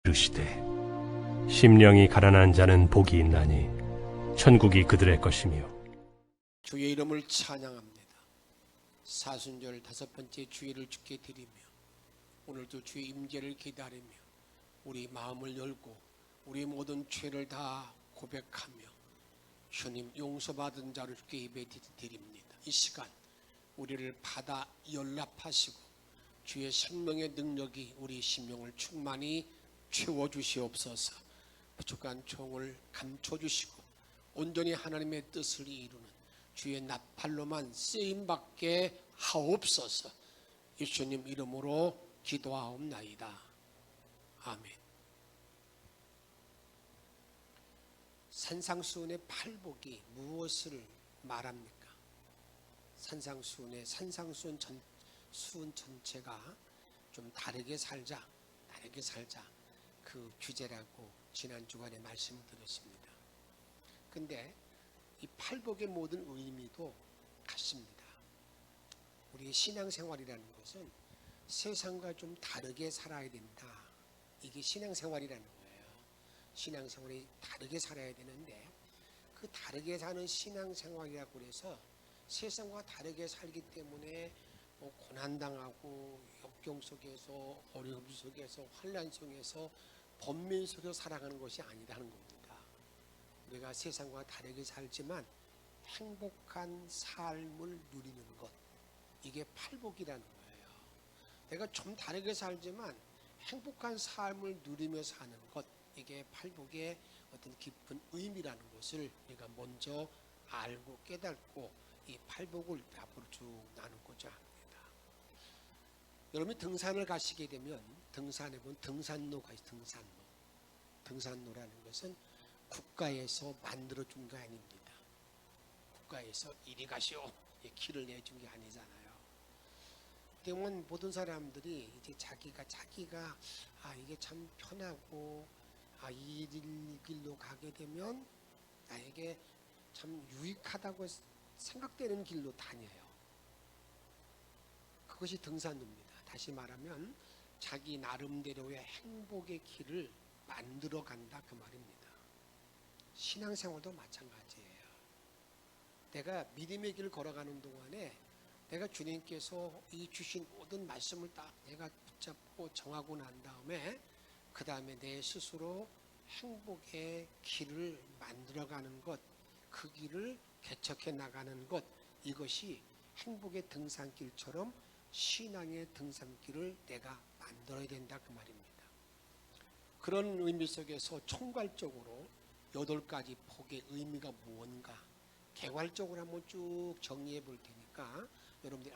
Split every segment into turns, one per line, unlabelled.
이르시되 심령이 가난한 자는 복이 있나니 천국이 그들의 것이며.
주의 이름을 찬양합니다. 사순절 5번째 주일을 주께 드리며 오늘도 주의 임재를 기다리며 우리 마음을 열고 우리 모든 죄를 다 고백하며 주님 용서받은 자를 주께 예배 드립니다. 이 시간 우리를 받아 연락하시고 주의 생명의 능력이 우리 심령을 충만히 채워주시옵소서. 부족한 종을 감춰주시고 온전히 하나님의 뜻을 이루는 주의 나팔로만 쓰임받게 하옵소서. 예수님 이름으로 기도하옵나이다. 아멘. 산상수훈의 팔복이 무엇을 말합니까? 산상수훈의 산상수훈 수훈 전체가 좀 다르게 살자 그 주제라고 지난 주간에 말씀을 드렸습니다. 근데 이 팔복의 모든 의미도 같습니다. 우리의 신앙생활이라는 것은 세상과 좀 다르게 살아야 된다. 이게 신앙생활이라는 거예요. 신앙생활이 다르게 살아야 되는데 그 다르게 사는 신앙생활이라고 해서 세상과 다르게 살기 때문에 고난당하고 역경 속에서 어려움 속에서 환난 속에서 번민 속에서 살아가는 것이 아니라는 겁니다. 우리가 세상과 다르게 살지만 행복한 삶을 누리는 것, 이게 팔복이라는 거예요. 내가 좀 다르게 살지만 행복한 삶을 누리며 사는 것, 이게 팔복의 어떤 깊은 의미라는 것을 우리가 먼저 알고 깨닫고 이 팔복을 앞으로 쭉 나누고자 합니다. 여러분이 등산을 가시게 되면 등산해 보면 등산로가 있어요. 등산로라는 것은 국가에서 만들어준 게 아닙니다. 국가에서 이리 가시오 길을 내준 게 아니잖아요. 때문에 모든 사람들이 이제 자기가 이게 참 편하고 이 길로 가게 되면 나에게 참 유익하다고 생각되는 길로 다녀요. 그것이 등산로입니다. 다시 말하면 자기 나름대로의 행복의 길을 만들어 간다 그 말입니다. 신앙생활도 마찬가지예요. 내가 믿음의 길을 걸어가는 동안에 내가 주님께서 이 주신 모든 말씀을 딱 내가 붙잡고 정하고 난 다음에 그 다음에 내 스스로 행복의 길을 만들어가는 것, 그 길을 개척해 나가는 것, 이것이 행복의 등산길처럼 신앙의 등산길을 내가 만들어야 된다 그 말입니다. 그런 의미 속에서 총괄적으로 8가지 복의 의미가 무언가 개괄적으로 한번 쭉 정리해 볼 테니까 여러분들이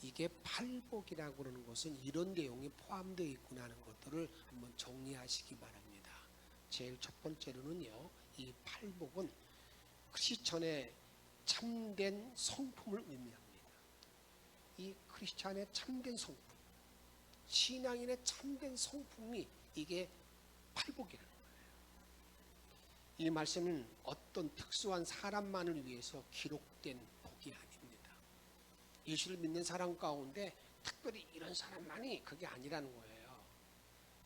이게 팔복이라고 그러는 것은 이런 내용이 포함되어 있구나 하는 것들을 한번 정리하시기 바랍니다. 제일 첫 번째로는요, 이 팔복은 크리스천의 참된 성품을 의미합니다. 이 크리스찬의 참된 성품, 신앙인의 참된 성품이 이게 팔복이라는 거예요. 이 말씀은 어떤 특수한 사람만을 위해서 기록된 복이 아닙니다. 예수를 믿는 사람 가운데 특별히 이런 사람만이 그게 아니라는 거예요.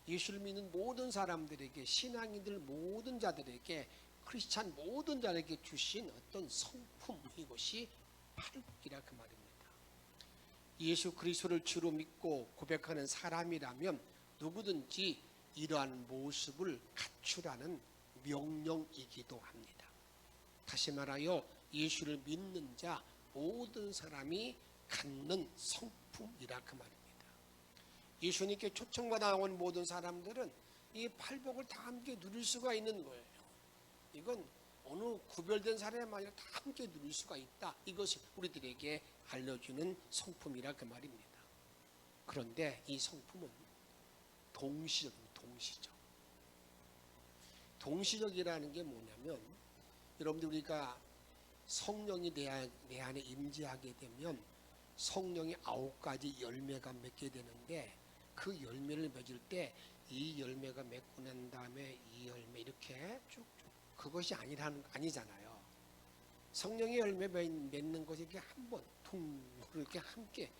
예수를 믿는 모든 사람들에게, 신앙인들 모든 자들에게, 크리스찬 모든 자에게 주신 어떤 성품, 이것이 팔복이라 그 말입니다. 예수 그리스도를 주로 믿고 고백하는 사람이라면 누구든지 이러한 모습을 갖추라는 명령이기도 합니다. 다시 말하여 예수를 믿는 자 모든 사람이 갖는 성품이라 그 말입니다. 예수님께 초청받아 나온 모든 사람들은 이 팔복을 다 함께 누릴 수가 있는 거예요. 이건 어느 구별된 사람이 아니라 다 함께 누릴 수가 있다. 이것이 우리들에게 알려주는 성품이라 그 말입니다. 그런데 이 성품은 동시적이라는 게 뭐냐면, 여러분들 우리가 성령이 내 안에 임재하게 되면 성령이 9가지 열매가 맺게 되는데 그 열매를 맺을 때 이 열매가 맺고 난 다음에 이 열매 이렇게 쭉쭉 그것이 아니잖아요. 성령의 열매 맺는 것이 이렇게 한번 이렇게 함께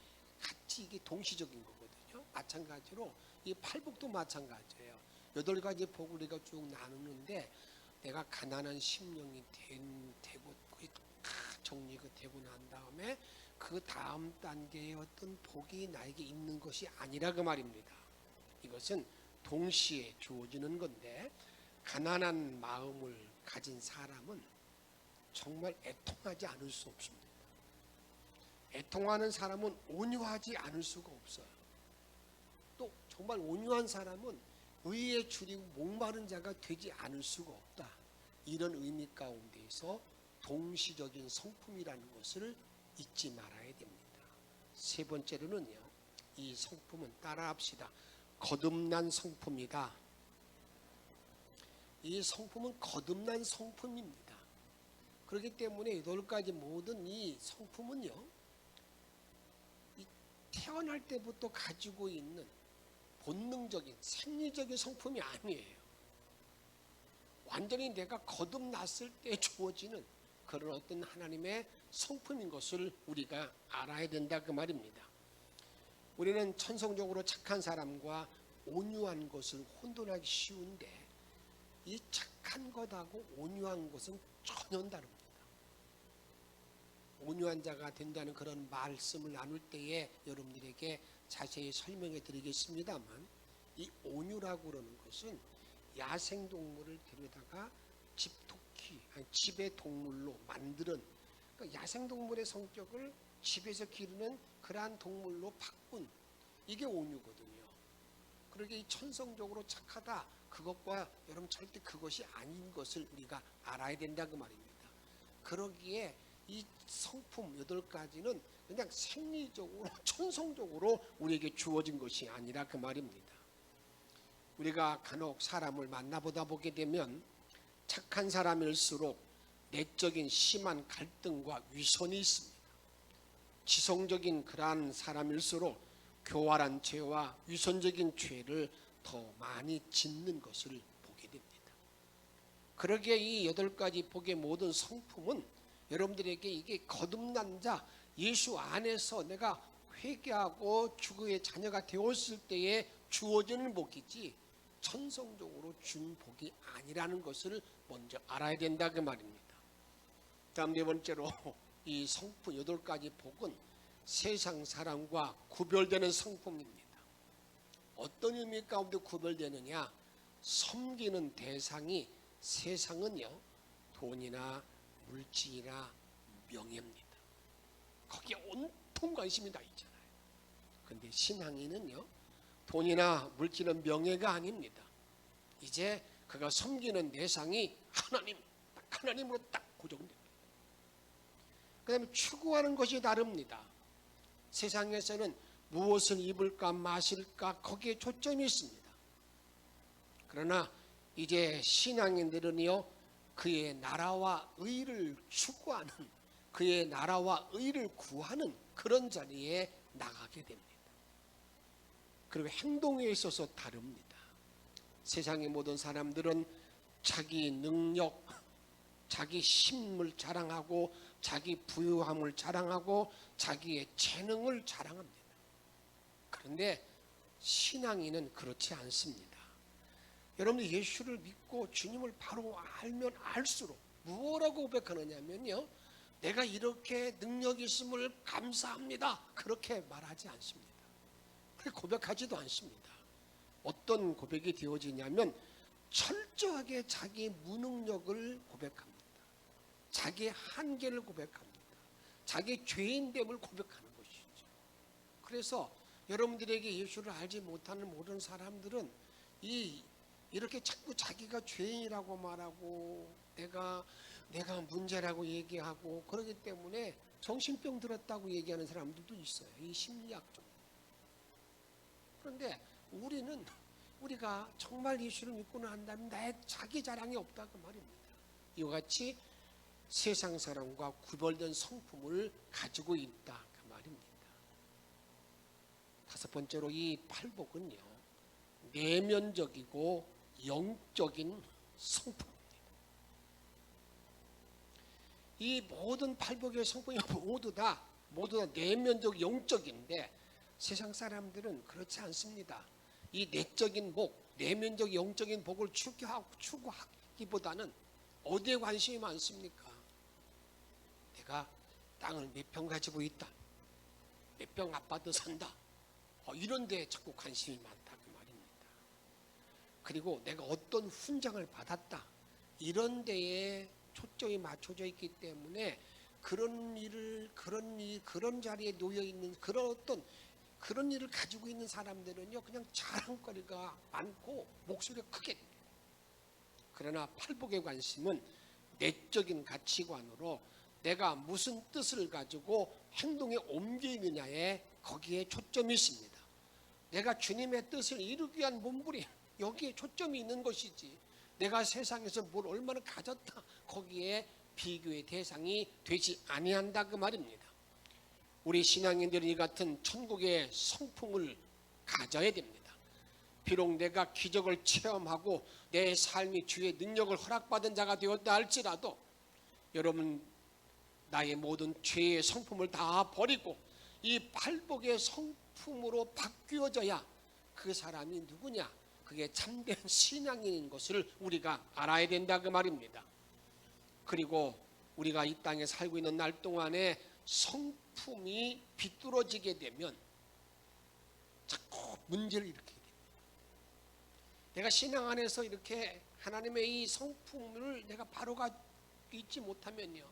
같이 이게 동시적인 거거든요. 마찬가지로 이 팔복도 마찬가지예요. 8가지 복을 우리가 쭉 나누는데 내가 가난한 심령이 되고 다 정리가 되고 난 다음에 그 다음 단계의 어떤 복이 나에게 있는 것이 아니라 그 말입니다. 이것은 동시에 주어지는 건데 가난한 마음을 가진 사람은 정말 애통하지 않을 수 없습니다. 애통하는 사람은 온유하지 않을 수가 없어요. 또 정말 온유한 사람은 의에 줄이고 목마른 자가 되지 않을 수가 없다. 이런 의미 가운데에서 동시적인 성품이라는 것을 잊지 말아야 됩니다. 세 번째로는요, 이 성품은 따라합시다. 거듭난 성품이다. 이 성품은 거듭난 성품입니다. 그렇기 때문에 8가지 모든 이 성품은요, 이 태어날 때부터 가지고 있는 본능적인 생리적인 성품이 아니에요. 완전히 내가 거듭났을 때 주어지는 그런 어떤 하나님의 성품인 것을 우리가 알아야 된다 그 말입니다. 우리는 천성적으로 착한 사람과 온유한 것을 혼돈하기 쉬운데 이 착한 것하고 온유한 것은 전혀 다릅니다. 온유한 자가 된다는 그런 말씀을 나눌 때에 여러분들에게 자세히 설명해 드리겠습니다만, 이 온유라고 그러는 것은 야생동물을 데려다가 집토끼, 집의 동물로 만드는, 그러니까 야생동물의 성격을 집에서 기르는 그러한 동물로 바꾼, 이게 온유거든요. 그러게 이 천성적으로 착하다, 그것과 여러분 절대 그것이 아닌 것을 우리가 알아야 된다 그 말입니다. 그러기에 이 성품 8가지는 그냥 생리적으로 천성적으로 우리에게 주어진 것이 아니라 그 말입니다. 우리가 간혹 사람을 만나보다 보게 되면 착한 사람일수록 내적인 심한 갈등과 위선이 있습니다. 지성적인 그러한 사람일수록 교활한 죄와 위선적인 죄를 더 많이 짓는 것을 보게 됩니다. 그러기에 이 8가지 복의 모든 성품은 여러분들에게 이게 거듭난 자, 예수 안에서 내가 회개하고 주의 자녀가 되었을 때에 주어지는 복이지 천성적으로 준 복이 아니라는 것을 먼저 알아야 된다 그 말입니다. 다음 4번째로 이 성품 8가지 복은 세상 사람과 구별되는 성품입니다. 어떤 의미 가운데 구별되느냐? 섬기는 대상이 세상은요, 돈이나 물질이나 명예입니다. 거기에 온통 관심이 다 있잖아요. 그런데 신앙인은요, 돈이나 물질은 명예가 아닙니다. 이제 그가 섬기는 대상이 하나님으로 딱 고정됩니다. 그 다음에 추구하는 것이 다릅니다. 세상에서는 무엇을 입을까 마실까 거기에 초점이 있습니다. 그러나 이제 신앙인들은요, 그의 나라와 의를 추구하는, 그의 나라와 의를 구하는 그런 자리에 나가게 됩니다. 그리고 행동에 있어서 다릅니다. 세상의 모든 사람들은 자기 능력, 자기 힘을 자랑하고 자기 부유함을 자랑하고 자기의 재능을 자랑합니다. 그런데 신앙인은 그렇지 않습니다. 여러분들 예수를 믿고 주님을 바로 알면 알수록 무엇라고 고백하느냐면요, 내가 이렇게 능력이 있음을 감사합니다, 그렇게 말하지 않습니다. 그렇게 고백하지도 않습니다. 어떤 고백이 되어지냐면 철저하게 자기 무능력을 고백합니다. 자기의 한계를 고백합니다. 자기 죄인됨을 고백하는 것이죠. 그래서 여러분들에게 예수를 알지 못하는 모든 사람들은 이렇게 자꾸 자기가 죄인이라고 말하고 내가 문제라고 얘기하고 그러기 때문에 정신병 들었다고 얘기하는 사람들도 있어요. 이 심리학적. 그런데 우리가 정말 예수를 믿고 난다면 나의 자기 자랑이 없다고 말입니다. 이와 같이 세상 사람과 구별된 성품을 가지고 있다 그 말입니다. 5번째로 이 팔복은요, 내면적이고 영적인 성품입니다. 이 모든 팔복의 성품이 모두 다 내면적 영적인데 세상 사람들은 그렇지 않습니다. 이 내적인 복, 내면적 영적인 복을 추구하기보다는 어디에 관심이 많습니까? 내가 땅을 몇 평 가지고 있다, 몇 평 아파트 산다, 이런 데에 자꾸 관심이 많다 그 말입니다. 그리고 내가 어떤 훈장을 받았다, 이런 데에 초점이 맞춰져 있기 때문에 그런 자리에 놓여 있는 그런 일을 가지고 있는 사람들은요, 그냥 자랑거리가 많고 목소리가 크게 됩니다. 그러나 팔복의 관심은 내적인 가치관으로 내가 무슨 뜻을 가지고 행동에 옮기느냐에 거기에 초점이 있습니다. 내가 주님의 뜻을 이루기 위한 몸부림, 여기에 초점이 있는 것이지, 내가 세상에서 뭘 얼마나 가졌다, 거기에 비교의 대상이 되지 아니한다 그 말입니다. 우리 신앙인들이 이 같은 천국의 성품을 가져야 됩니다. 비록 내가 기적을 체험하고 내 삶이 주의 능력을 허락받은 자가 되었다 할지라도, 여러분, 나의 모든 죄의 성품을 다 버리고 이 팔복의 성품으로 바뀌어져야 그 사람이 누구냐, 그게 참된 신앙인인 것을 우리가 알아야 된다 그 말입니다. 그리고 우리가 이 땅에 살고 있는 날 동안에 성품이 비뚤어지게 되면 자꾸 문제를 일으키게 됩니다. 내가 신앙 안에서 이렇게 하나님의 이 성품을 내가 바로가 잊지 못하면요,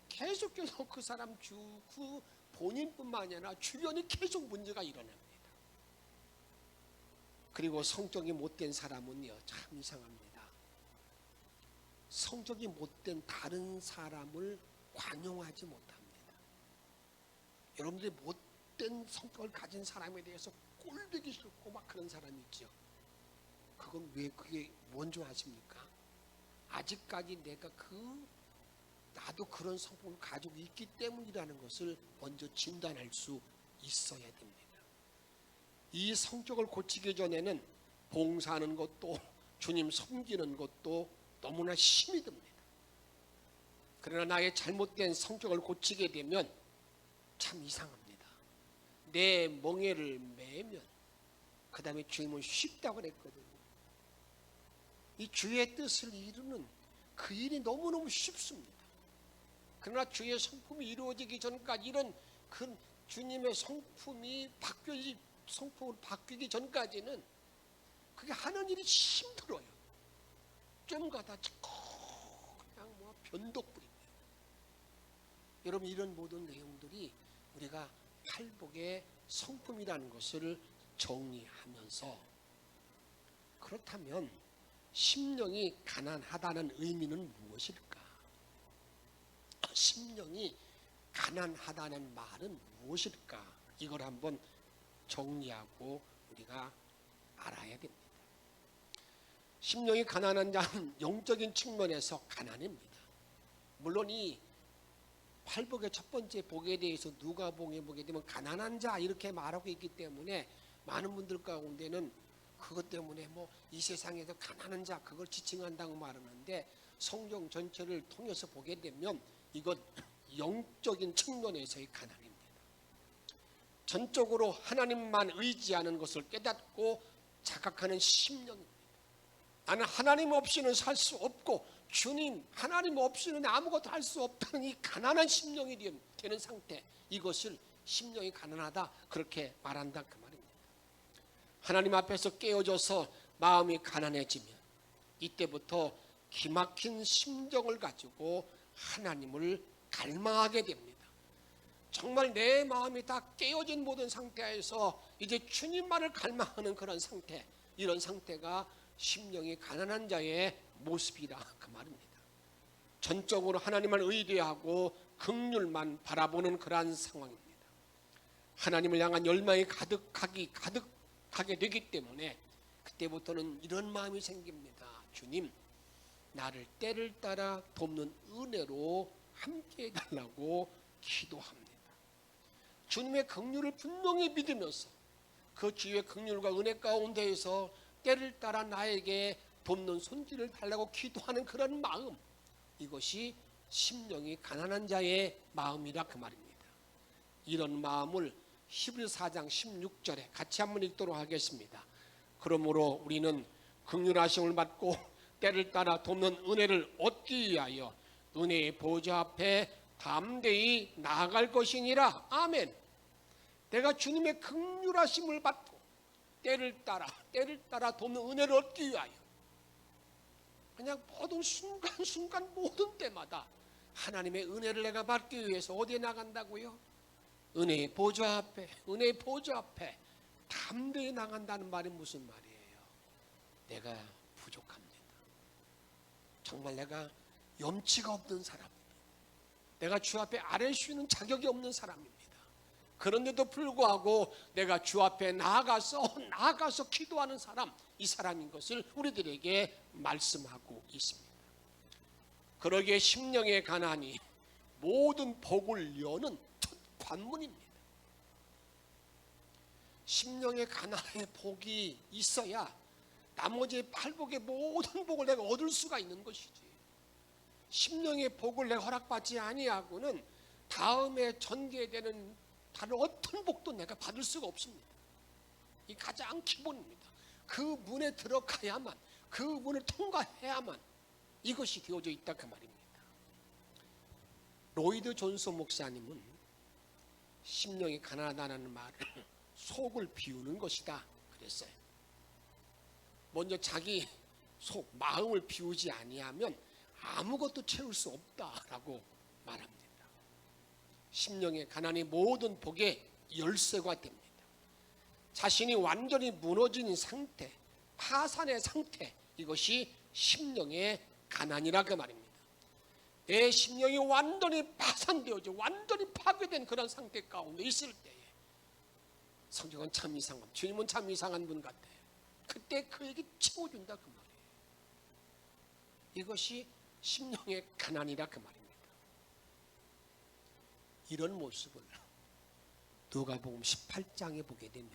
계속해서 그 사람 그 본인뿐만 아니라 주변이 계속 문제가 일어납니다. 그리고 성적이 못된 사람은요, 참 이상합니다. 성적이 못된 다른 사람을 관용하지 못합니다. 여러분들이 못된 성격을 가진 사람에 대해서 꼴보기 싫고 막 그런 사람이 있죠. 그건 왜 그게 뭔지 아십니까? 아직까지 내가 나도 그런 성품을 가지고 있기 때문이라는 것을 먼저 진단할 수 있어야 됩니다. 이 성격을 고치기 전에는 봉사하는 것도 주님 섬기는 것도 너무나 힘이 듭니다. 그러나 나의 잘못된 성격을 고치게 되면 참 이상합니다. 내 멍에를 매면 그 다음에 주님은 쉽다고 그랬거든요. 이 주의 뜻을 이루는 그 일이 너무너무 쉽습니다. 그러나 주의 성품이 이루어지기 전까지 이런 그 주님의 성품으로 바뀌기 전까지는 그게 하는 일이 힘들어요. 좀 가다 그냥 변덕부립니다. 여러분, 이런 모든 내용들이 우리가 팔복의 성품이라는 것을 정리하면서, 그렇다면 심령이 가난하다는 의미는 무엇일까? 심령이 가난하다는 말은 무엇일까? 이걸 한번 정리하고 우리가 알아야 됩니다. 심령이 가난한 자는 영적인 측면에서 가난합니다. 물론 이 팔복의 첫 번째 복에 대해서 누가복음에 보게 되면 가난한 자 이렇게 말하고 있기 때문에 많은 분들 가운데는 그것 때문에 이 세상에서 가난한 자 그걸 지칭한다고 말하는데, 성경 전체를 통해서 보게 되면 이건 영적인 측면에서의 가난입니다. 전적으로 하나님만 의지하는 것을 깨닫고 자각하는 심령입니다. 나는 하나님 없이는 살 수 없고 주님 하나님 없이는 아무것도 할 수 없다는 이 가난한 심령이 되는 상태, 이것을 심령이 가난하다 그렇게 말한다 그 말입니다. 하나님 앞에서 깨어져서 마음이 가난해지면 이때부터 기막힌 심정을 가지고 하나님을 갈망하게 됩니다. 정말 내 마음이 다 깨어진 모든 상태에서 이제 주님만을 갈망하는 그런 상태, 이런 상태가 심령이 가난한 자의 모습이라 그 말입니다. 전적으로 하나님을 의뢰하고 긍휼만 바라보는 그러한 상황입니다. 하나님을 향한 열망이 가득하게 되기 때문에 그때부터는 이런 마음이 생깁니다. 주님, 나를 때를 따라 돕는 은혜로 함께 해달라고 기도합니다. 주님의 긍휼을 분명히 믿으면서 그 주의 긍휼과 은혜 가운데에서 때를 따라 나에게 돕는 손길을 달라고 기도하는 그런 마음, 이것이 심령이 가난한 자의 마음이라 그 말입니다. 이런 마음을 히브리 4장 16절에 같이 한번 읽도록 하겠습니다. 그러므로 우리는 긍휼하심을 받고 때를 따라 돕는 은혜를 얻기 위하여 은혜의 보좌 앞에 담대히 나아갈 것이니라. 아멘. 내가 주님의 긍휼하심을 받고 때를 따라 돕는 은혜를 얻기 위하여 그냥 모든 순간순간 모든 때마다 하나님의 은혜를 내가 받기 위해서 어디에 나간다고요? 은혜의 보좌 앞에 담대히 나간다는 말이 무슨 말이에요? 내가 부족합니다. 정말 내가 염치가 없는 사람입니다. 내가 주 앞에 아랠 수 있는 자격이 없는 사람입니다. 그런데도 불구하고 내가 주 앞에 나아가서 기도하는 사람, 이 사람인 것을 우리들에게 말씀하고 있습니다. 그러기에 심령의 가난이 모든 복을 여는 첫 관문입니다. 심령의 가난의 복이 있어야 나머지 팔복의 모든 복을 내가 얻을 수가 있는 것이지. 심령의 복을 내가 허락받지 아니하고는 다음에 전개되는 다른 어떤 복도 내가 받을 수가 없습니다. 이 가장 기본입니다. 그 문에 들어가야만, 그 문을 통과해야만 이것이 되어져 있다 그 말입니다. 로이드 존스 목사님은 심령이 가난하다는 말을 속을 비우는 것이다 그랬어요. 먼저 자기 속, 마음을 비우지 아니하면 아무것도 채울 수 없다라고 말합니다. 심령의 가난이 모든 복의 열쇠가 됩니다. 자신이 완전히 무너진 상태, 파산의 상태, 이것이 심령의 가난이라 그 말입니다. 내 심령이 완전히 파산되어져 완전히 파괴된 그런 상태 가운데 있을 때에 성경은 참 이상한, 주님은 참 이상한 분 같아요. 그때 그에게 채워준다 그 말이에요. 이것이 심령의 가난이라 그 말입니다. 이런 모습을 누가복음 18장에 보게 되면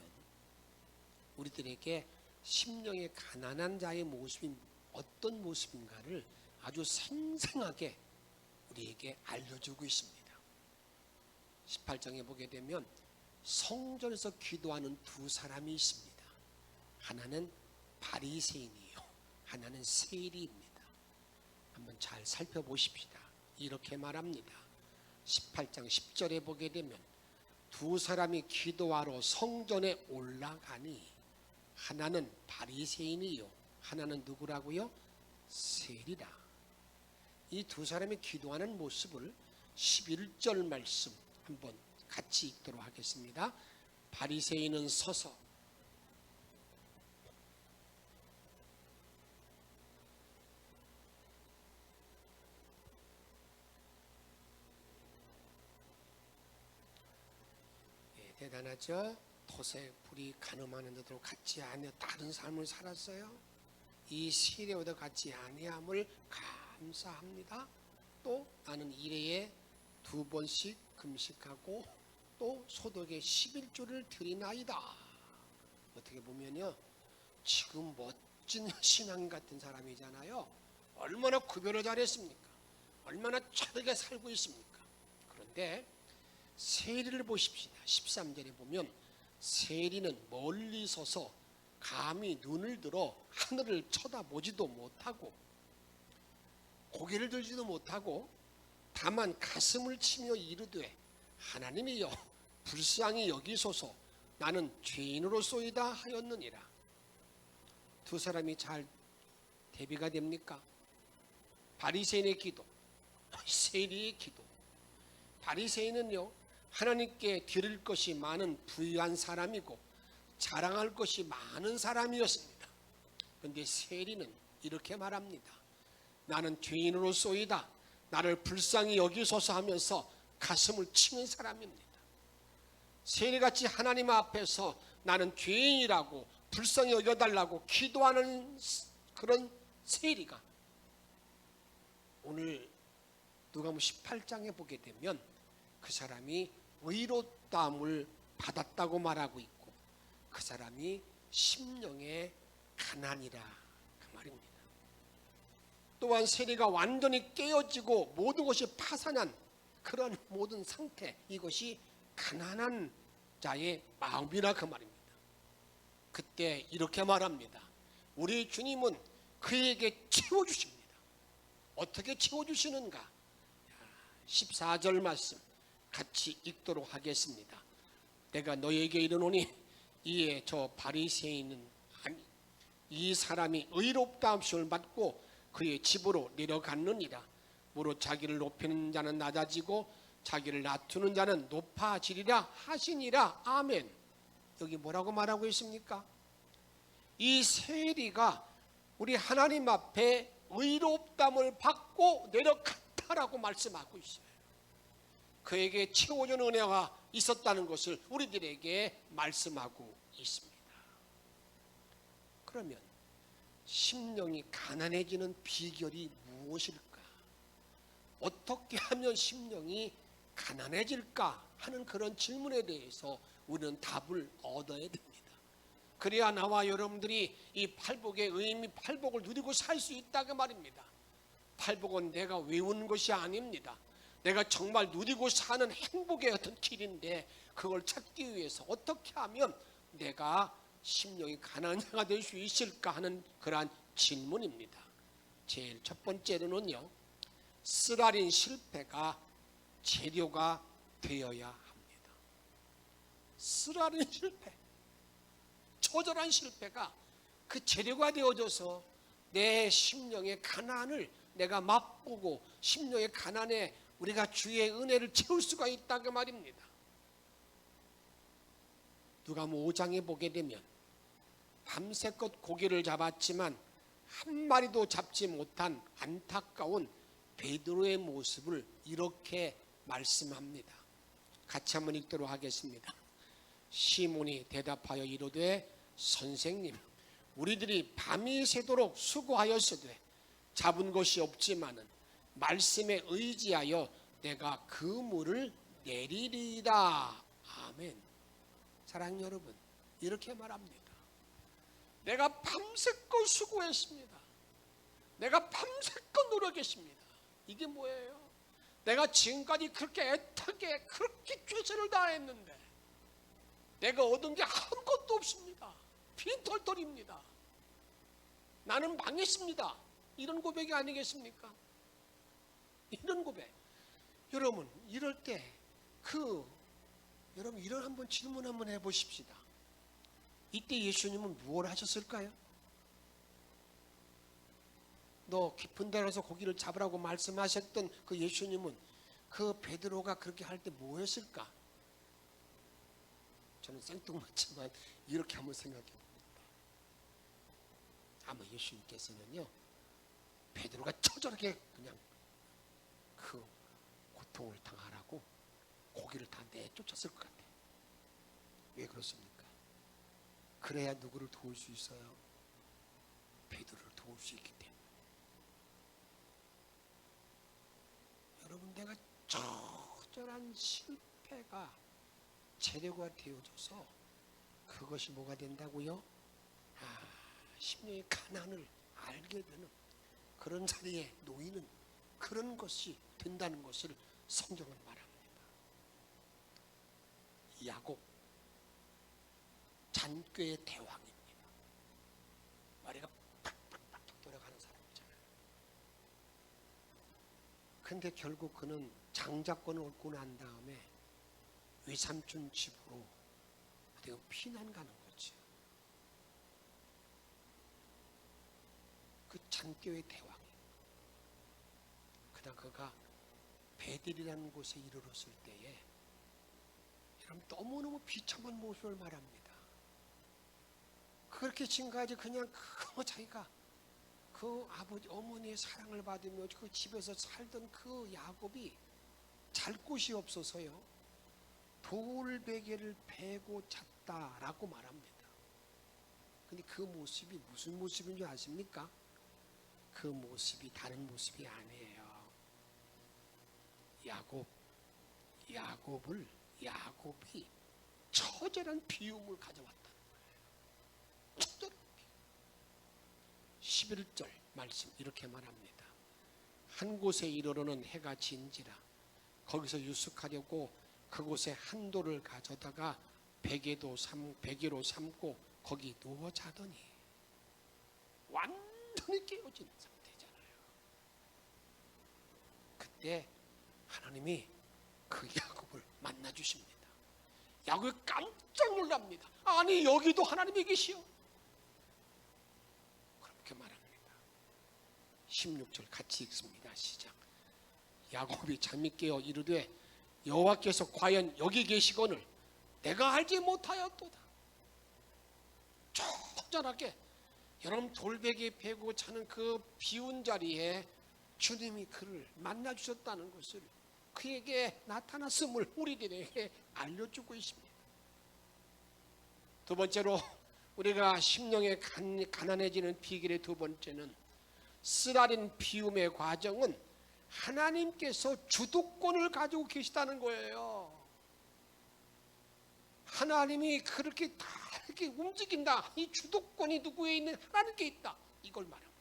우리들에게 심령의 가난한 자의 모습이 어떤 모습인가를 아주 생생하게 우리에게 알려주고 있습니다. 18장에 보게 되면 성전에서 기도하는 두 사람이 있습니다. 하나는 바리새인이요, 하나는 세리입니다. 한번 잘 살펴보십시다. 이렇게 말합니다. 18장 10절에 보게 되면 두 사람이 기도하러 성전에 올라가니 하나는 바리새인이요, 하나는 누구라고요? 세리라. 이 두 사람이 기도하는 모습을 11절 말씀 한번 같이 읽도록 하겠습니다. 바리새인은 서서 대단하죠? 토색, 불이 가늠하는데도 같지 아니하 다른 삶을 살았어요. 이 시대와도 같지 아니함을 감사합니다. 또 나는 일회에 2번씩 금식하고 또 소득의 11조를 드리나이다. 어떻게 보면요, 지금 멋진 신앙 같은 사람이잖아요. 얼마나 구별을 잘했습니까? 얼마나 착하게 살고 있습니까? 그런데 세리를 보십시다. 13절에 보면 세리는 멀리 서서 감히 눈을 들어 하늘을 쳐다보지도 못하고 고개를 들지도 못하고 다만 가슴을 치며 이르되 하나님이여 불쌍히 여기소서 나는 죄인으로소이다 하였느니라. 두 사람이 잘 대비가 됩니까? 바리새인의 기도, 세리의 기도. 바리새인은요, 하나님께 드릴 것이 많은 부유한 사람이고 자랑할 것이 많은 사람이었습니다. 그런데 세리는 이렇게 말합니다. 나는 죄인으로소이다. 나를 불쌍히 여기소서 하면서 가슴을 치는 사람입니다. 세리같이 하나님 앞에서 나는 죄인이라고 불쌍히 여겨달라고 기도하는 그런 세리가 오늘 누가복음 18장에 보게 되면 그 사람이 의롭다함을 받았다고 말하고 있고 그 사람이 심령의 가난이라 그 말입니다. 또한 세리가 완전히 깨어지고 모든 것이 파산한 그런 모든 상태, 이것이 가난한 자의 마음이라 그 말입니다. 그때 이렇게 말합니다. 우리 주님은 그에게 채워주십니다. 어떻게 채워주시는가? 14절 말씀 같이 읽도록 하겠습니다. 내가 너에게 이르노니 이에 저 바리새인은 이 사람이 의롭다 함을 받고 그의 집으로 내려갔느니라. 무릇 자기를 높이는 자는 낮아지고 자기를 낮추는 자는 높아지리라 하시니라. 아멘. 여기 뭐라고 말하고 있습니까? 이 세리가 우리 하나님 앞에 의롭담을 받고 내려갔다라고 말씀하고 있어요. 그에게 채워주는 은혜가 있었다는 것을 우리들에게 말씀하고 있습니다. 그러면 심령이 가난해지는 비결이 무엇일까? 어떻게 하면 심령이 가난해질까 하는 그런 질문에 대해서 우리는 답을 얻어야 됩니다. 그래야 나와 여러분들이 이 팔복의 의미, 팔복을 누리고 살 수 있다고 말입니다. 팔복은 내가 외우는 것이 아닙니다. 내가 정말 누리고 사는 행복의 어떤 길인데 그걸 찾기 위해서 어떻게 하면 내가 심령이 가난한 자가 될 수 있을까 하는 그러한 질문입니다. 제일 첫 번째로는요, 쓰라린 실패가 재료가 되어야 합니다. 쓰라린 실패, 처절한 실패가 그 재료가 되어져서 내 심령의 가난을 내가 맛보고 심령의 가난에 우리가 주의 은혜를 채울 수가 있다고 말입니다. 누가복음 5장에 보게 되면 밤새껏 고기를 잡았지만 한 마리도 잡지 못한 안타까운 베드로의 모습을 이렇게 말씀합니다. 같이 한번 읽도록 하겠습니다. 시몬이 대답하여 이르되 선생님, 우리들이 밤이 새도록 수고하였으되 잡은 것이 없지만은 말씀에 의지하여 내가 그물을 내리리이다. 아멘. 사랑하는 여러분, 이렇게 말합니다. 내가 밤새껏 수고했습니다. 내가 밤새껏 노력했습니다. 이게 뭐예요? 내가 지금까지 그렇게 애타게 그렇게 최선을 다했는데 내가 얻은 게 아무것도 없습니다. 빈털털입니다. 나는 망했습니다. 이런 고백이 아니겠습니까? 이런 고백. 여러분, 이럴 때 여러분 이런 한번 질문 한번 해보십시다. 이때 예수님은 무엇을 하셨을까요? 너 깊은 데 가서 고기를 잡으라고 말씀하셨던 그 예수님은 그 베드로가 그렇게 할 때 뭐 했을까? 저는 생뚱맞지만 이렇게 한번 생각해 봅니다. 아마 예수님께서는요, 베드로가 처절하게 그냥 그 고통을 당하라고 고기를 다 내쫓았을 것 같아요. 왜 그렇습니까? 그래야 누구를 도울 수 있어요? 베드로를 도울 수 있기 때문에. 여러분, 내가 처절한 실패가 재료가 되어져서 그것이 뭐가 된다고요? 심령의 가난을 알게 되는 그런 자리에 놓이는 그런 것이 된다는 것을 성경은 말합니다. 야곱, 잔꾀의 대왕입니다. 머리가 팍팍팍 돌아가는 사람이잖아요. 근데 결국 그는 장자권을 얻고 난 다음에 외삼촌 집으로 피난 가는 거죠. 그 잔꾀의 대왕이. 그러다 그가 베델이라는 곳에 이르렀을 때에 여러분 너무너무 비참한 모습을 말합니다. 그렇게 지금까지 그냥 자기가 그 아버지 어머니의 사랑을 받으며 그 집에서 살던 그 야곱이 잘 곳이 없어서요, 돌베개를 베고 잤다라고 말합니다. 근데 그 모습이 무슨 모습인 줄 아십니까? 그 모습이 다른 모습이 아니에요. 야곱이 처절한 비움을 가져왔다는 거예요. 처절한 비움. 11절 말씀 이렇게 말합니다. 한 곳에 이르러는 해가 진지라 거기서 유숙하려고 그곳에 한 돌을 가져다가 베개로 삼고 거기 누워 자더니 완전히 깨어진 상태잖아요. 그때 하나님이 그 야곱을 만나 주십니다. 야곱이 깜짝 놀랍니다. 아니 여기도 하나님이 계시오. 그렇게 말합니다. 16절 같이 읽습니다. 시작. 야곱이 잠이 깨어 이르되 여호와께서 과연 여기 계시거늘 내가 알지 못하였도다. 초전하게 여러분 돌베개 베고 자는 그 비운 자리에 주님이 그를 만나 주셨다는 것을 그에게 나타났음을 우리들에게 알려주고 있습니다. 두 번째로 우리가 심령에 가난해지는 비결의 두 번째는 쓰라린 비움의 과정은 하나님께서 주도권을 가지고 계시다는 거예요. 하나님이 그렇게 다 이렇게 움직인다. 이 주도권이 누구에 있는 하나님께 있다. 이걸 말합니다.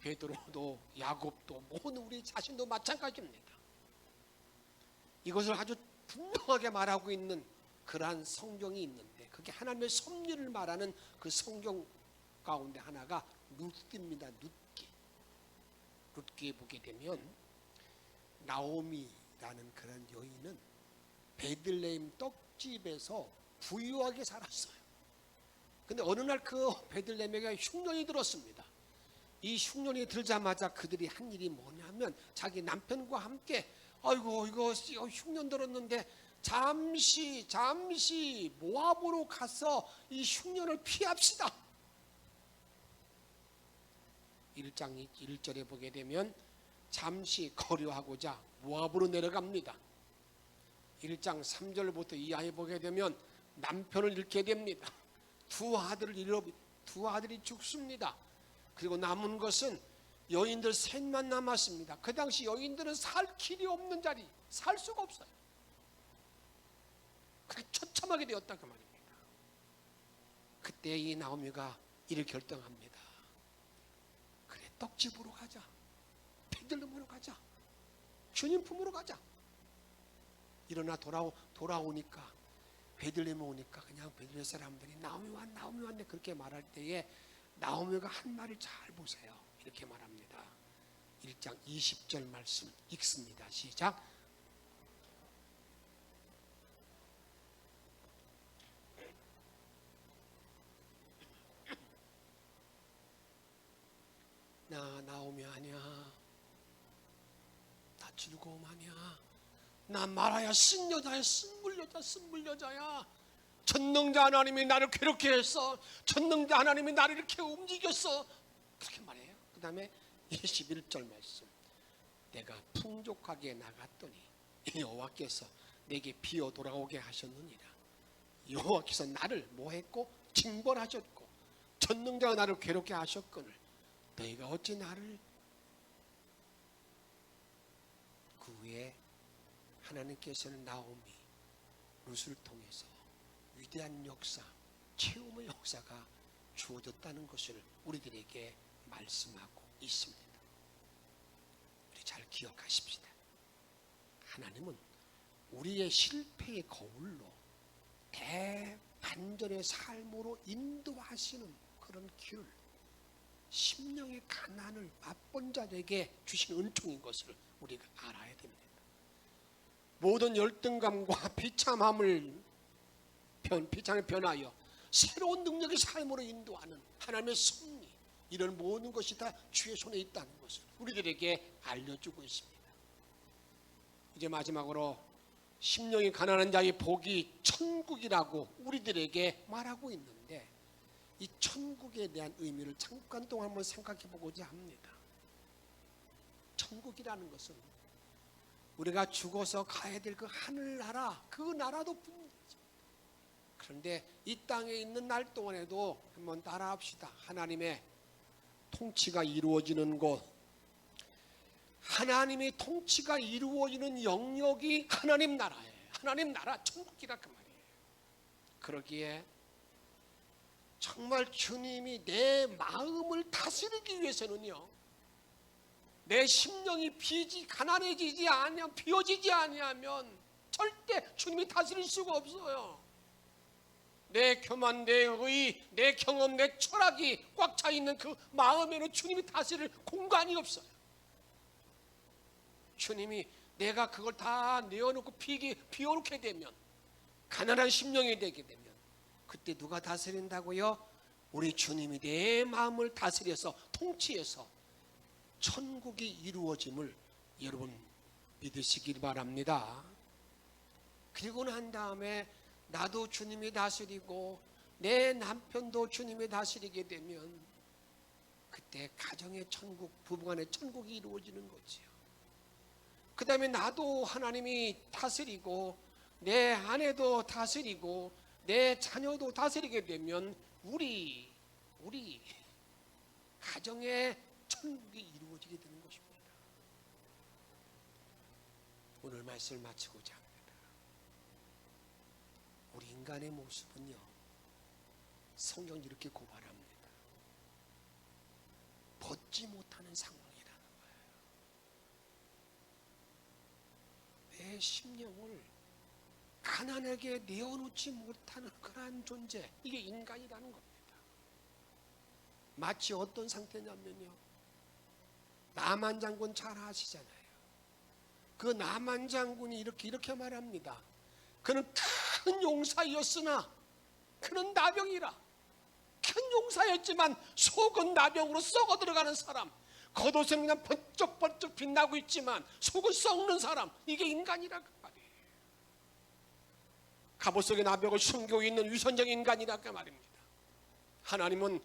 베드로도 야곱도 모든 우리 자신도 마찬가지입니다. 이것을 아주 분명하게 말하고 있는 그러한 성경이 있는데 그게 하나님의 섭리를 말하는 그 성경 가운데 하나가 룻기입니다. 룻기에 보게 되면 나오미라는 그런 여인은 베들레헴 떡집에서 부유하게 살았어요. 근데 어느 날 그 베들레헴에 흉년이 들었습니다. 이 흉년이 들자마자 그들이 한 일이 뭐냐면 자기 남편과 함께 아이고 이거 흉년 들었는데 잠시 모압으로 가서 이 흉년을 피합시다. 1장 1절에 보게 되면 잠시 거류하고자 모압으로 내려갑니다. 1장 3절부터 이하에 보게 되면 남편을 잃게 됩니다. 두 아들이 죽습니다. 그리고 남은 것은 여인들 셋만 남았습니다. 그 당시 여인들은 살 길이 없는 자리, 살 수가 없어요. 그게 처참하게 되었다 그 말입니다. 그때 이 나오미가 이를 결정합니다. 그래, 떡집으로 가자. 베들레헴으로 가자. 주님 품으로 가자. 일어나 돌아오니까 베들레헴에 오니까 그냥 베들레헴 사람들이 나오미 왔네 그렇게 말할 때에 나오미가 한 말을 잘 보세요. 이렇게 말합니다. 1장 20절 말씀 읽습니다. 시작. 나 나오미 아니야. 나 즐거움 아니야. 나 말아야 쓴여자야, 쓴물여자야. 전능자 하나님이 나를 괴롭게 했어. 전능자 하나님이 나를 이렇게 움직였어. 그렇게 말해요. 그 다음에 21절 말씀. 내가 풍족하게 나갔더니 여호와께서 내게 비어 돌아오게 하셨느니라. 여호와께서 나를 뭐했고 징벌하셨고 전능자가 나를 괴롭게 하셨거늘 너희가 어찌 나를. 그 후에 하나님께서는 나오미 룻을 통해서 위대한 역사, 체험의 역사가 주어졌다는 것을 우리들에게 말씀하고 있습니다. 우리 잘 기억하십시다. 하나님은 우리의 실패의 거울로 대반전의 삶으로 인도하시는 그런 길을 심령의 가난을 맛본 자에게 주신 은총인 것을 우리가 알아야 됩니다. 모든 열등감과 비참함을 변하여 새로운 능력의 삶으로 인도하는 하나님의 섭리, 이런 모든 것이 다 주의 손에 있다는 것을 우리들에게 알려주고 있습니다. 이제 마지막으로 심령이 가난한 자의 복이 천국이라고 우리들에게 말하고 있는데 이 천국에 대한 의미를 잠깐 동안 한번 생각해 보고자 합니다. 천국이라는 것은 우리가 죽어서 가야 될 그 하늘나라, 그 나라도 뿐이죠. 그런데 이 땅에 있는 날 동안에도 한번 따라합시다. 하나님의 통치가 이루어지는 곳, 하나님의 통치가 이루어지는 영역이 하나님 나라예요. 하나님 나라, 천국이라 그 말이에요. 그러기에 정말 주님이 내 마음을 다스리기 위해서는요, 내 심령이 가난해지지 아니하면, 비워지지 아니하면 절대 주님이 다스릴 수가 없어요. 내 교만, 내 의, 내 경험, 내 철학이 꽉 차 있는 그 마음에는 주님이 다스릴 공간이 없어요. 주님이 내가 그걸 다 내어놓고 비워놓게 되면, 가난한 심령이 되게 되면, 그때 누가 다스린다고요? 우리 주님이 내 마음을 다스려서 통치해서 천국이 이루어짐을 여러분 믿으시길 바랍니다. 그리고 난 다음에 나도 주님이 다스리고 내 남편도 주님이 다스리게 되면 그때 가정의 천국, 부부간의 천국이 이루어지는 거지요. 그 다음에 나도 하나님이 다스리고 내 아내도 다스리고 내 자녀도 다스리게 되면 우리 가정의 천국이 이루어지게 되는 것입니다. 오늘 말씀을 마치고자 합니다. 우리 인간의 모습은요, 성경이 이렇게 고발합니다. 벗지 못하는 상황이라는 거예요. 내 심령을 가난하게 내어놓지 못하는 그러한 존재, 이게 인간이라는 겁니다. 마치 어떤 상태냐면요, 나만 장군 잘 아시잖아요. 그 나만 장군이 이렇게 말합니다. 그는 큰 용사였으나 그는 나병이라. 큰 용사였지만 속은 나병으로 썩어 들어가는 사람, 겉옷은 그냥 번쩍번쩍 빛나고 있지만 속은 썩는 사람, 이게 인간이라 그 말이에요. 갑옷 속에 나병을 숨기고 있는 위선적인 인간이라 그 말입니다. 하나님은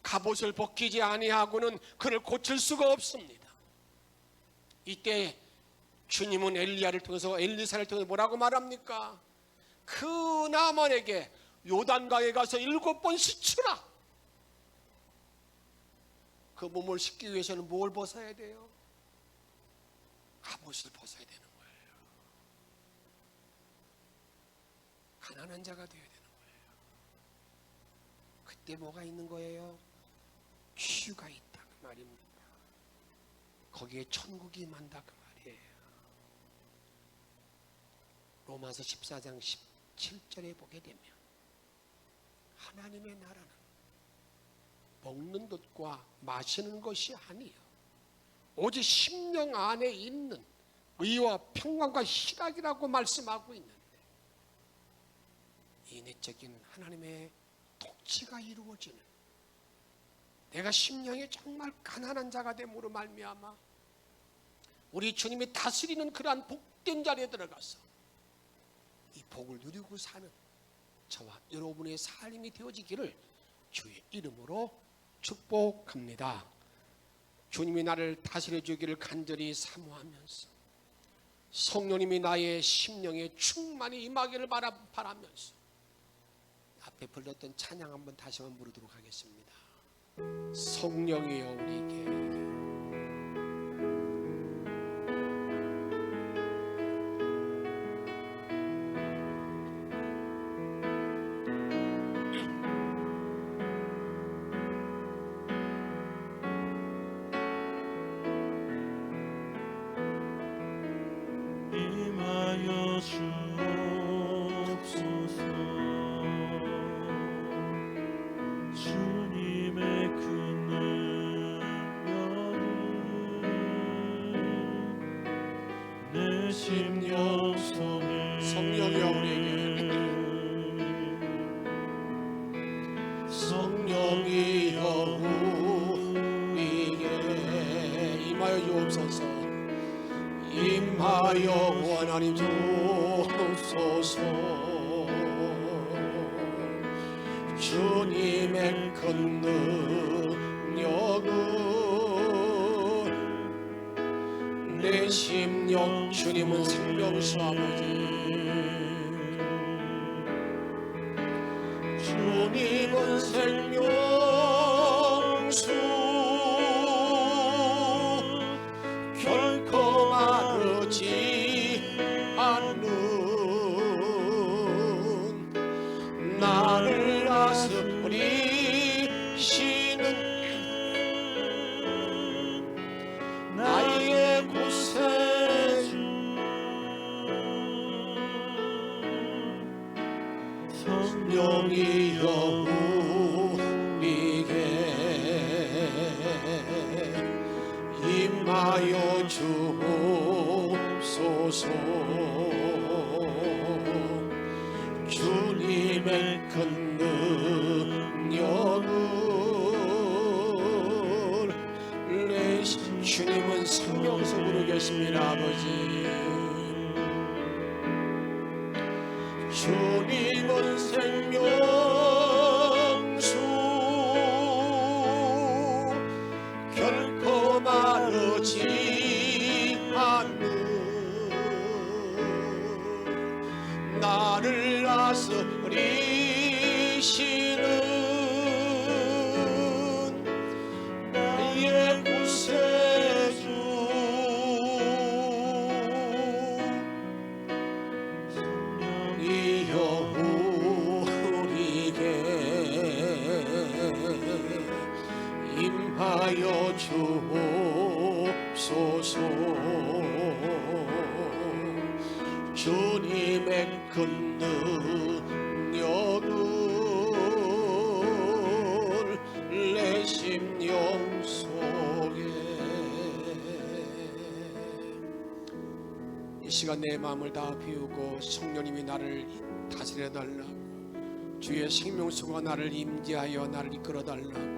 갑옷을 벗기지 아니하고는 그를 고칠 수가 없습니다. 이때 주님은 엘리야를 통해서, 엘리사를 통해서 뭐라고 말합니까? 그 나만에게 요단강에 가서 7번 씻으라. 그 몸을 씻기 위해서는 뭘 벗어야 돼요? 갑옷을 벗어야 되는 거예요. 가난한 자가 되어야 되는 거예요. 그때 뭐가 있는 거예요? 치유가 있다 그 말입니다. 거기에 천국이 임한다 그 말이에요. 로마서 14장 17절에 보게 되면 하나님의 나라는 먹는 것과 마시는 것이 아니에요. 오직 심령 안에 있는 의와 평강과 희락이라고 말씀하고 있는데, 이 내적인 하나님의 통치가 이루어지는, 내가 심령이 정말 가난한 자가 됨으로 말미암아 우리 주님이 다스리는 그러한 복된 자리에 들어가서 이 복을 누리고 사는 저와 여러분의 삶이 되어지기를 주의 이름으로 축복합니다. 주님이 나를 다스려 주기를 간절히 사모하면서 성령님이 나의 심령에 충만히 임하기를 바라면서 앞에 불렀던 찬양 한번 다시 한번 부르도록 하겠습니다. 성령이여 우리에게
임하여 주옵소서. 주님의 그 능력을 내 심령 속에
성령이여 우리에게 성령이여 우리에게 임하여 주옵소서. 임하여 원하님 주옵소서. 주님의 큰 능력을 내 심령, 주님은 생명수 아버지, 주님은 생명수, 결코 마르지 않는 나를 다스리시는 나의 구세주, 임하여 주옵소서. 주님의 큰 능력을 내 주님은 생명수 부르겠습니다. 아버지, 주님은 생명수 결코 마르지 않는 나를 다스리시는 나의 구세주 이여 우리에게 임하여 주옵소서. 주님의 큰 능력을 내 심령 속에. 이 시간 내 마음을 다 비우고 성령님이 나를 다스려 달라고, 주의 생명수가 나를 임재하여 나를 이끌어 달라고.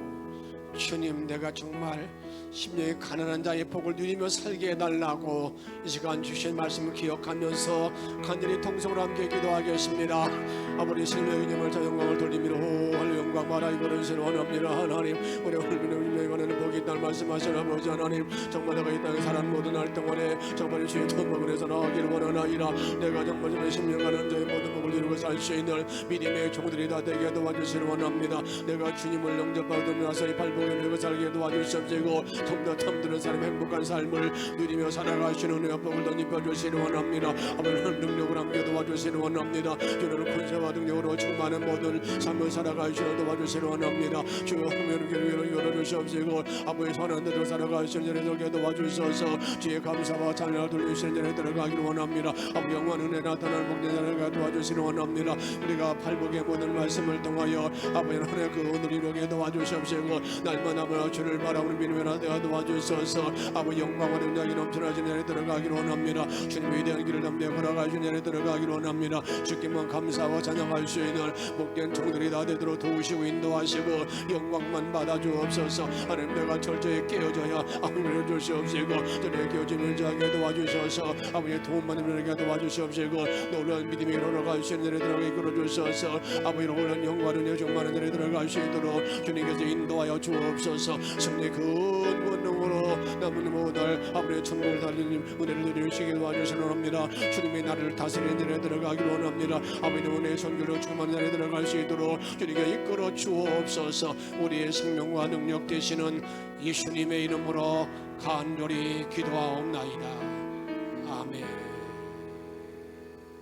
주님, 내가 정말 심령이 가난한 자의 복을 누리며 살게 해달라고 이 시간 주신 말씀을 기억하면서 간절히 통성으로 함께 기도하겠습니다. 아버지, 생명의 이름을 자 영광을 돌리미로 할 영광 마라 이거를 원합니다. 하나님, 우리 흘리는 관하는 복이 있다는 말씀하시는 아버지 하나님, 정말 내가 이 땅에 살아가는 모든 날 동안에 정말 주의 도움을 해서 나가기를 원하나이다. 내가 정말 좀 심령 가는 자의 모든 복을 이루고 살 수 있는 믿음의 종들이 다 되게 도와주시를 원합니다. 내가 주님을 영접받으면서 이 발복에 누리고 살게 도와주시옵시고 더 탐드는 삶, 행복한 삶을 누리며 살아가시는 은혜와 복을 덧입혀 주시를 원합니다. 아버지는 능력을 함께 도와주시를 원합니다. 주는 권세와 능력으로 충만한 모든 삶을 살아가시려 도와주시를 원합니다. 주여 흥미를 교류를 열어주시옵시고 아버지 선한 대로 살아가시는 일에 들게 도와주셔서 주의 감사와 찬양을 돌리시는 일에 들어가기를 원합니다. 아버지 영원 은혜 나타나는 목전자를 도와주시를 원합니다. 우리가 팔복의 모든 말씀을 통하여 아버지 하나님 그 오늘 이루게 도와주시옵시고 날마다 주를 바라보는 믿음을 되어 도와주셔서 아버지 영광과 능력이 넘쳐나신 일에 들어가기를 원합니다. 주님의 위대한 길을 담대히 걸어가신 일에 들어가기를 원합니다. 주께만 감사와 찬양할 수 있는 복된 종들이 다 되도록 도우시고 인도하시고 영광만 받아주옵소서. 하나님, 내가 철저히 깨어져야 아무를 주시옵시고 저녁에 깨어지는 자에게 도와주셔서 아버지 도움받는 자에게 도와주시옵시고 놀라운 믿음이 걸어가신 일에 들어가 이끌어주셔서 아버지 놀라운 영광을 내종만한 일에 들어갈 수 있도록 주님께서 인도하여 주옵소서. 승리의 큰 권능으로 남은 모든 아버지의 천국을 달리는 은혜를 누리시기 도와주시기 원합니다. 주님의 나를 다스리는 일에 들어가기를 원합니다. 아버지의 은혜의 선교로 충만한 일에 들어갈 수 있도록 주님께 이끌어 주옵소서. 우리의 생명과 능력 되시는 예수님의 이름으로 간절히 기도하옵나이다. 아멘.